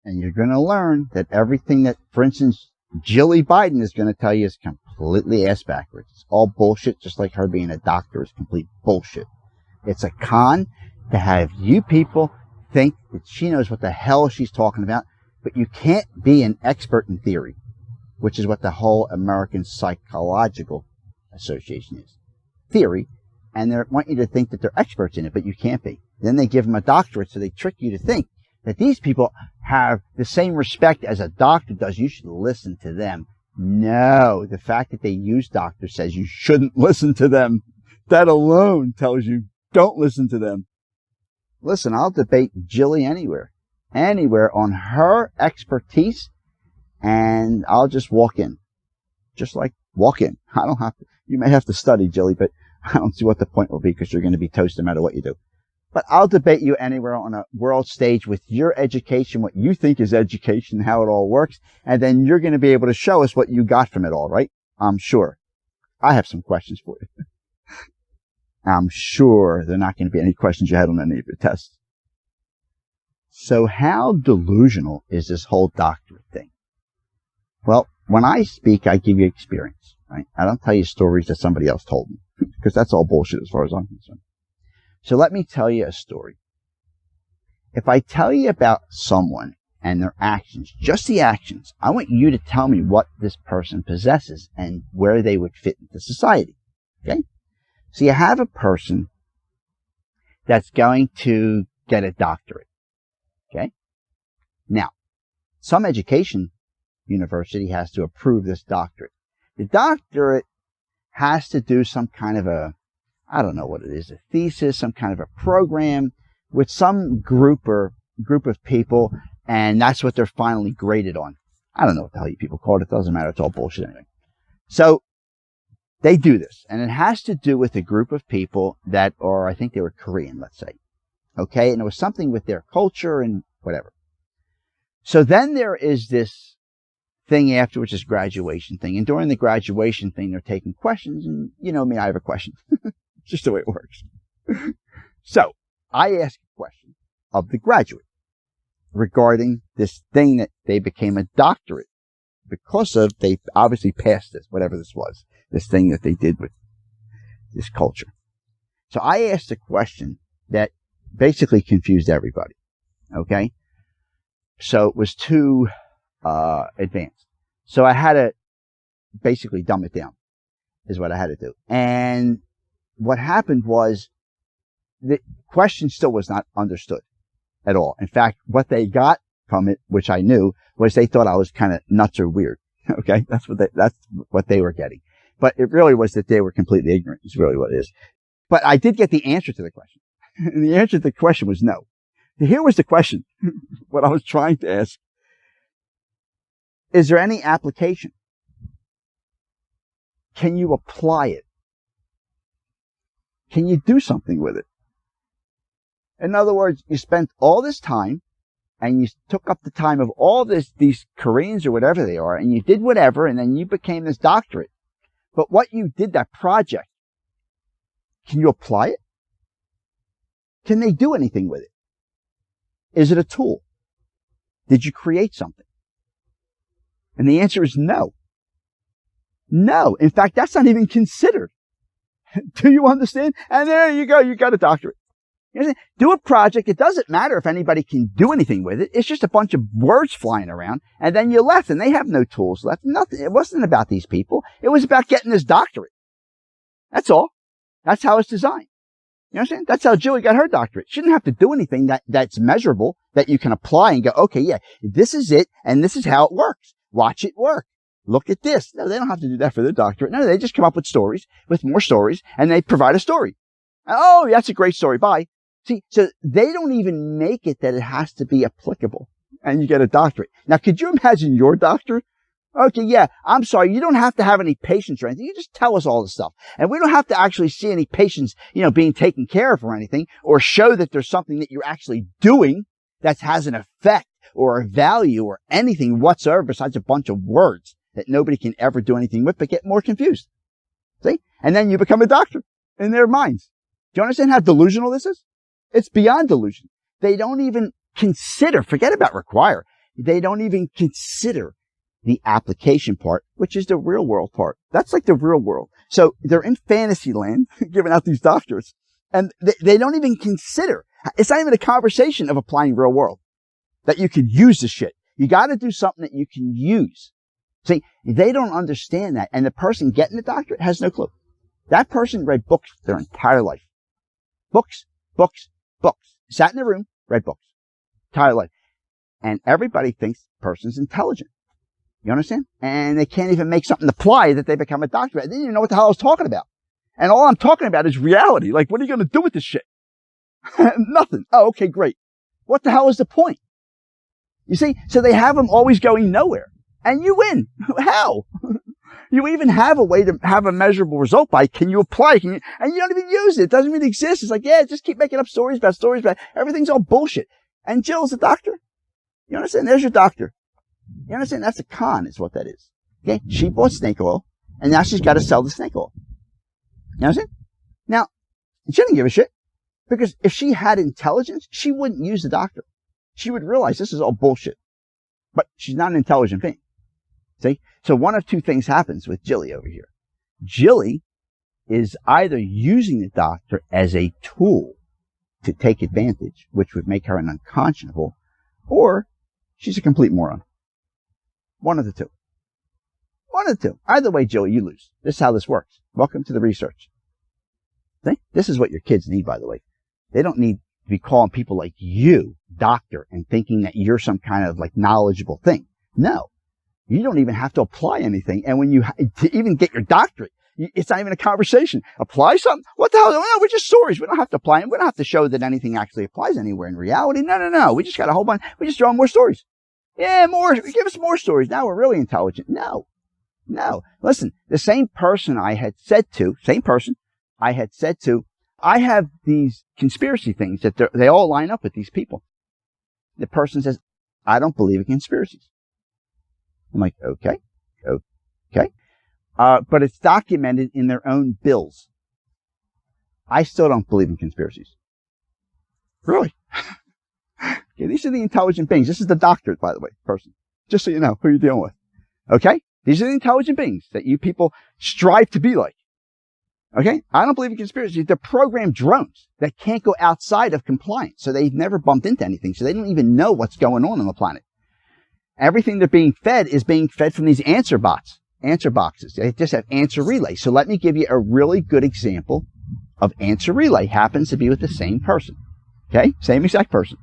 And you're going to learn that everything that, for instance, Jilly Biden is going to tell you is completely ass backwards. It's all bullshit, just like her being a doctor is complete bullshit. It's a con to have you people think that she knows what the hell she's talking about, but you can't be an expert in theory, which is what the whole American Psychological Association is. Theory, and they want you to think that they're experts in it, but you can't be. Then they give them a doctorate, so they trick you to think that these people have the same respect as a doctor does. You should listen to them. No, the fact that they use doctors says you shouldn't listen to them. That alone tells you don't listen to them. Listen, I'll debate Jilly anywhere on her expertise, and I'll just walk in. Just like walk in. I don't have to. You may have to study, Jilly, but I don't see what the point will be because you're going to be toast no matter what you do. But I'll debate you anywhere on a world stage with your education, what you think is education, how it all works, and then you're going to be able to show us what you got from it all, right? I'm sure. I have some questions for you. I'm sure there are not going to be any questions you had on any of your tests. So how delusional is this whole doctorate thing? Well, when I speak, I give you experience, right? I don't tell you stories that somebody else told me because that's all bullshit as far as I'm concerned. So let me tell you a story. If I tell you about someone and their actions, just the actions, I want you to tell me what this person possesses and where they would fit into society. Okay? So you have a person that's going to get a doctorate. Okay? Now, some education university has to approve this doctorate. The doctorate has to do some kind of I don't know what it is, a thesis, some kind of a program with some group of people, and that's what they're finally graded on. I don't know what the hell you people call it. It doesn't matter. It's all bullshit anyway. So they do this, and it has to do with a group of people that are, I think they were Korean, let's say. Okay, and it was something with their culture and whatever. So then there is this thing after, which is graduation thing, and during the graduation thing, they're taking questions, and you know me, I have a question. Just the way it works. So I ask a question of the graduate regarding this thing that they became a doctorate because of. They obviously passed this, whatever this was, this thing that they did with this culture. So I asked a question that basically confused everybody. Okay. So it was too advanced. So I had to basically dumb it down is what I had to do. And what happened was the question still was not understood at all. In fact, what they got from it, which I knew, was they thought I was kind of nuts or weird. Okay. That's what they were getting. But it really was that they were completely ignorant is really what it is. But I did get the answer to the question. And the answer to the question was no. Here was the question. What I was trying to ask. Is there any application? Can you apply it? Can you do something with it? In other words, you spent all this time and you took up the time of all these Koreans or whatever they are, and you did whatever, and then you became this doctorate. But what you did, that project, can you apply it? Can they do anything with it? Is it a tool? Did you create something? And the answer is no. No. In fact, that's not even considered. Do you understand? And there you go. You got a doctorate. Do a project. It doesn't matter if anybody can do anything with it. It's just a bunch of words flying around. And then you left and they have no tools left. Nothing. It wasn't about these people. It was about getting this doctorate. That's all. That's how it's designed. You understand? That's how Julie got her doctorate. She didn't have to do anything that's measurable that you can apply and go, okay, yeah, this is it. And this is how it works. Watch it work. Look at this. No, they don't have to do that for their doctorate. No, they just come up with stories, with more stories, and they provide a story. Oh, that's a great story. Bye. See, so they don't even make it that it has to be applicable, and you get a doctorate. Now, could you imagine your doctor? Okay, yeah, I'm sorry. You don't have to have any patients or anything. You just tell us all the stuff. And we don't have to actually see any patients, being taken care of or anything, or show that there's something that you're actually doing that has an effect or a value or anything whatsoever besides a bunch of words that nobody can ever do anything with, but get more confused. See? And then you become a doctor in their minds. Do you understand how delusional this is? It's beyond delusion. They don't even consider, forget about require. They don't even consider the application part, which is the real world part. That's like the real world. So they're in fantasy land giving out these doctors, and they don't even consider. It's not even a conversation of applying real world, that you could use the shit. You got to do something that you can use. See, they don't understand that. And the person getting the doctorate has no clue. That person read books their entire life. Books, books, books. Sat in a room, read books. Entire life. And everybody thinks the person's intelligent. You understand? And they can't even make something apply that they become a doctor. They didn't even know what the hell I was talking about. And all I'm talking about is reality. Like, what are you going to do with this shit? Nothing. Oh, okay, great. What the hell is the point? You see? So they have them always going nowhere. And you win. How? You even have a way to have a measurable result by, can you apply? And you don't even use it. It doesn't even exist. It's like, yeah, just keep making up stories about everything's all bullshit. And Jill's a doctor. You understand? There's your doctor. You understand? That's a con, is what that is. Okay? She bought snake oil, and now she's got to sell the snake oil. You understand? Now, she didn't give a shit, because if she had intelligence, she wouldn't use the doctor. She would realize this is all bullshit. But she's not an intelligent being. See? So one of two things happens with Jilly over here. Jilly is either using the doctor as a tool to take advantage, which would make her an unconscionable, or she's a complete moron. One of the two. One of the two. Either way, Jilly, you lose. This is how this works. Welcome to the research. See? This is what your kids need, by the way. They don't need to be calling people like you doctor and thinking that you're some kind of like knowledgeable thing. No. You don't even have to apply anything. And when to even get your doctorate, it's not even a conversation. Apply something? What the hell? No, we're just stories. We don't have to apply them. We don't have to show that anything actually applies anywhere in reality. No. We just got a whole bunch. We just throw in more stories. Yeah, more. Give us more stories. Now we're really intelligent. No. Listen, the same person I had said to, I have these conspiracy things that they all line up with these people. The person says, I don't believe in conspiracies. I'm like, okay. But it's documented in their own bills. I still don't believe in conspiracies. Really? Okay, these are the intelligent beings. This is the doctorate, by the way, person. Just so you know who you're dealing with. Okay? These are the intelligent beings that you people strive to be like. Okay? I don't believe in conspiracies. They're programmed drones that can't go outside of compliance. So they've never bumped into anything. So they don't even know what's going on the planet. Everything they're being fed is being fed from these answer boxes. They just have answer relay. So let me give you a really good example of answer relay. Happens to be with the same person. Okay? Same exact person.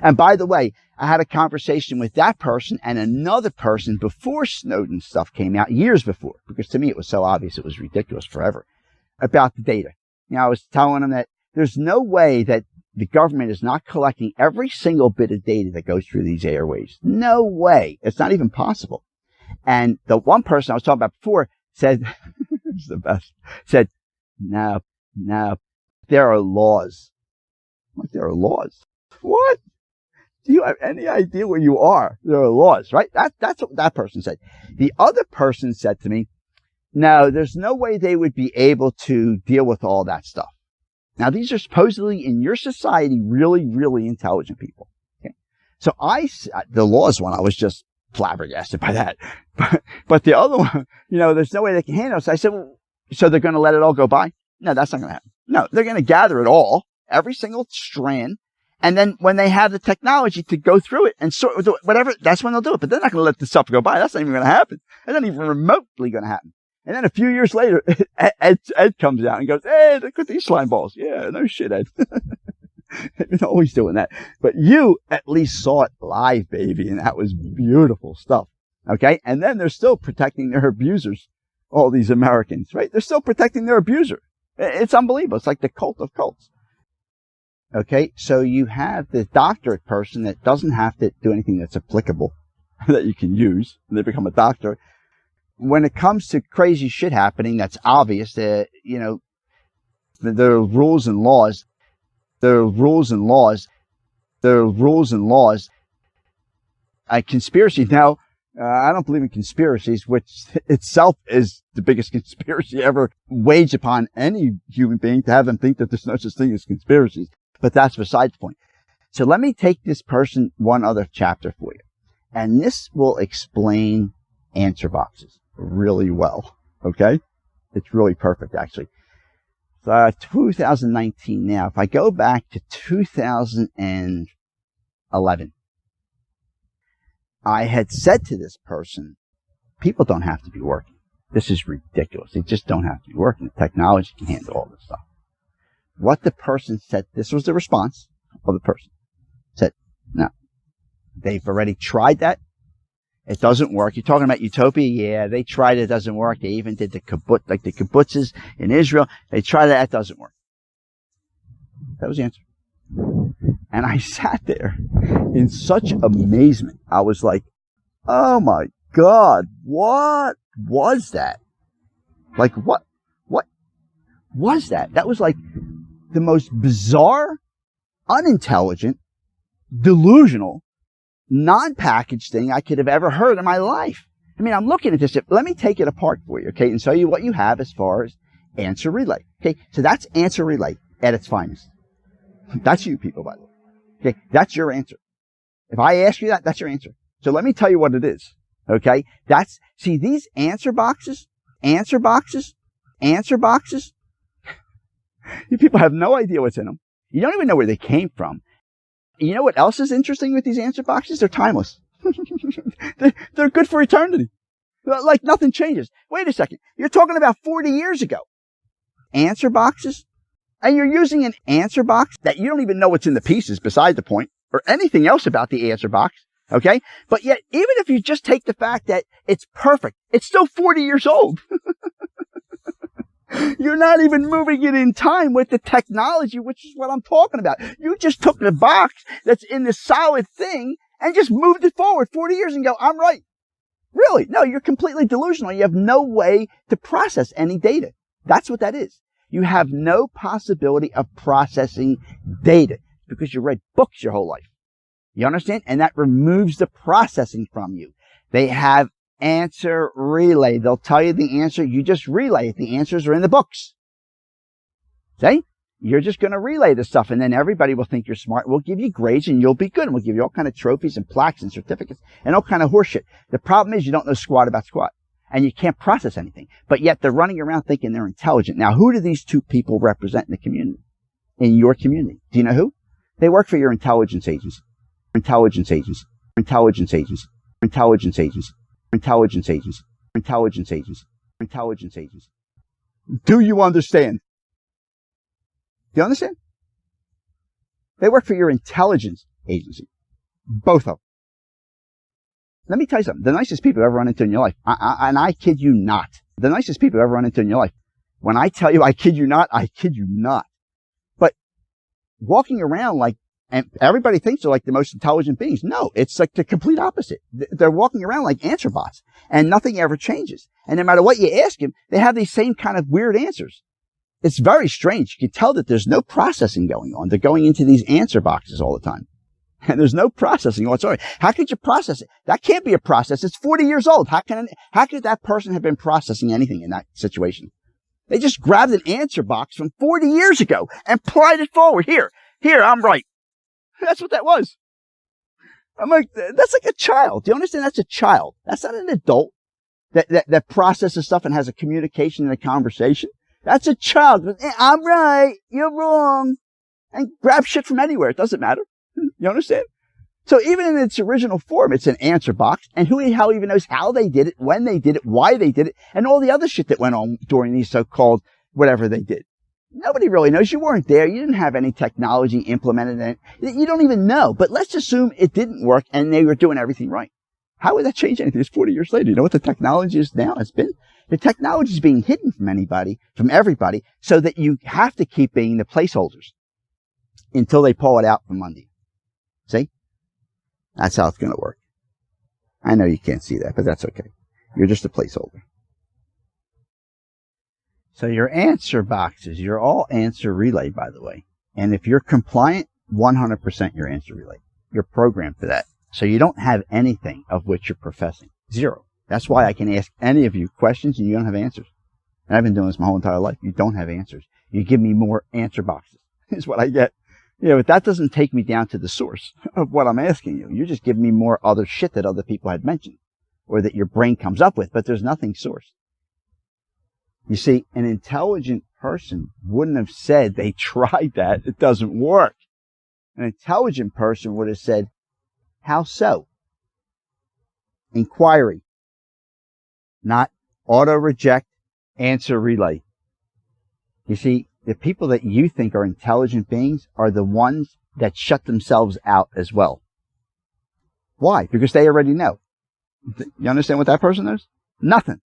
And by the way, I had a conversation with that person and another person before Snowden stuff came out, years before, because to me it was so obvious, it was ridiculous forever, about the data. You know, I was telling them that there's no way that the government is not collecting every single bit of data that goes through these airways. No way. It's not even possible. And the one person I was talking about before said, it's the best, said, no, there are laws. Like, there are laws. What? Do you have any idea where you are? There are laws, right? That's what that person said. The other person said to me, no, there's no way they would be able to deal with all that stuff. Now, these are supposedly in your society really, really intelligent people. Okay. So the laws one, I was just flabbergasted by that. But the other one, there's no way they can handle it. So I said, well, so they're going to let it all go by? No, that's not going to happen. No, they're going to gather it all, every single strand. And then when they have the technology to go through it and sort whatever, that's when they'll do it. But they're not going to let this stuff go by. That's not even going to happen. It's not even remotely going to happen. And then a few years later, Ed comes out and goes, hey, look at these slime balls. Yeah, no shit, Ed. They've been always doing that. But you at least saw it live, baby. And that was beautiful stuff. Okay. And then they're still protecting their abusers. All these Americans, right? They're still protecting their abuser. It's unbelievable. It's like the cult of cults. Okay. So you have the doctorate person that doesn't have to do anything that's applicable that you can use. And they become a doctor. When it comes to crazy shit happening, that's obvious that, there are rules and laws. Conspiracy. Now, I don't believe in conspiracies, which itself is the biggest conspiracy ever waged upon any human being to have them think that there's no such thing as conspiracies. But that's beside the point. So let me take this person one other chapter for you. And this will explain answer boxes really well. Okay? It's really perfect, actually. 2019 now. If I go back to 2011, I had said to this person, people don't have to be working. This is ridiculous. They just don't have to be working. The technology can handle all this stuff. What the person said, this was the response of the person, said, no, they've already tried that. It doesn't work. You're talking about utopia? Yeah, they tried it. It doesn't work. They even did the kibbutzes in Israel. They tried it. That doesn't work. That was the answer. And I sat there in such amazement. I was like, oh my God, what was that? Like, what was that? That was like the most bizarre, unintelligent, delusional, non-packaged thing I could have ever heard in my life. I mean, I'm looking at this. Let me take it apart for you, okay, and show you what you have as far as answer relay. Okay, so that's answer relay at its finest. That's you people, by the way. Okay, that's your answer. If I ask you that, that's your answer. So let me tell you what it is. Okay, see these answer boxes. You people have no idea what's in them. You don't even know where they came from. You know what else is interesting with these answer boxes? They're timeless. They're good for eternity. Like nothing changes. Wait a second. You're talking about 40 years ago. Answer boxes? And you're using an answer box that you don't even know what's in the pieces beside the point or anything else about the answer box. Okay? But yet, even if you just take the fact that it's perfect, it's still 40 years old. You're not even moving it in time with the technology, which is what I'm talking about. You just took the box that's in the solid thing and just moved it forward 40 years and go, I'm right. Really? No, you're completely delusional. You have no way to process any data. That's what that is. You have no possibility of processing data because you read books your whole life. You understand? And that removes the processing from you. They have answer relay. They'll tell you the answer. You just relay it. The answers are in the books. See? You're just going to relay the stuff, and then everybody will think you're smart. We'll give you grades, and you'll be good. And we'll give you all kind of trophies and plaques and certificates and all kind of horseshit. The problem is you don't know squat about squat, and you can't process anything. But yet they're running around thinking they're intelligent. Now, who do these two people represent in the community? In your community? Do you know who? They work for your intelligence agency. Intelligence agency. Intelligence agency. Intelligence agency. Intelligence agency. Intelligence agency. Intelligence agency. Do you understand? Do you understand? They work for your intelligence agency. Both of them. Let me tell you something. The nicest people you ever run into in your life, and I kid you not, the nicest people you ever run into in your life, when I tell you I kid you not, I kid you not. But walking around like, and everybody thinks they're like the most intelligent beings. No, it's like the complete opposite. They're walking around like answer bots, and nothing ever changes. And no matter what you ask them, they have these same kind of weird answers. It's very strange. You can tell that there's no processing going on. They're going into these answer boxes all the time. And there's no processing whatsoever. How could you process it? That can't be a process. It's 40 years old. How could that person have been processing anything in that situation? They just grabbed an answer box from 40 years ago and plied it forward. Here, I'm right. That's what that was. I'm like, that's like a child. Do you understand? That's a child. That's not an adult that processes stuff and has a communication and a conversation. That's a child. I'm right. You're wrong. And grab shit from anywhere. It doesn't matter. You understand? So even in its original form, it's an answer box. And who the hell even knows how they did it, when they did it, why they did it, and all the other shit that went on during these so-called whatever they did. Nobody really knows. You weren't there. You didn't have any technology implemented in it. You don't even know. But let's assume it didn't work and they were doing everything right. How would that change anything? It's 40 years later. You know what the technology is now? It's been, the technology is being hidden from everybody, so that you have to keep being the placeholders until they pull it out from under you. See? That's how it's going to work. I know you can't see that, but that's okay. You're just a placeholder. So your answer boxes, you're all answer relay, by the way. And if you're compliant, 100% your answer relay. You're programmed for that. So you don't have anything of which you're professing. Zero. That's why I can ask any of you questions and you don't have answers. And I've been doing this my whole entire life. You don't have answers. You give me more answer boxes is what I get. Yeah, but that doesn't take me down to the source of what I'm asking you. You're just giving me more other shit that other people had mentioned or that your brain comes up with, but there's nothing sourced. You see, an intelligent person wouldn't have said they tried that. It doesn't work. An intelligent person would have said, how so? Inquiry, not auto reject, answer relay. You see, the people that you think are intelligent beings are the ones that shut themselves out as well. Why? Because they already know. You understand what that person knows? Nothing.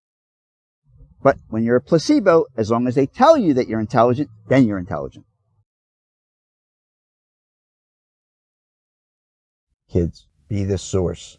But when you're a placebo, as long as they tell you that you're intelligent, then you're intelligent. Kids, be the source.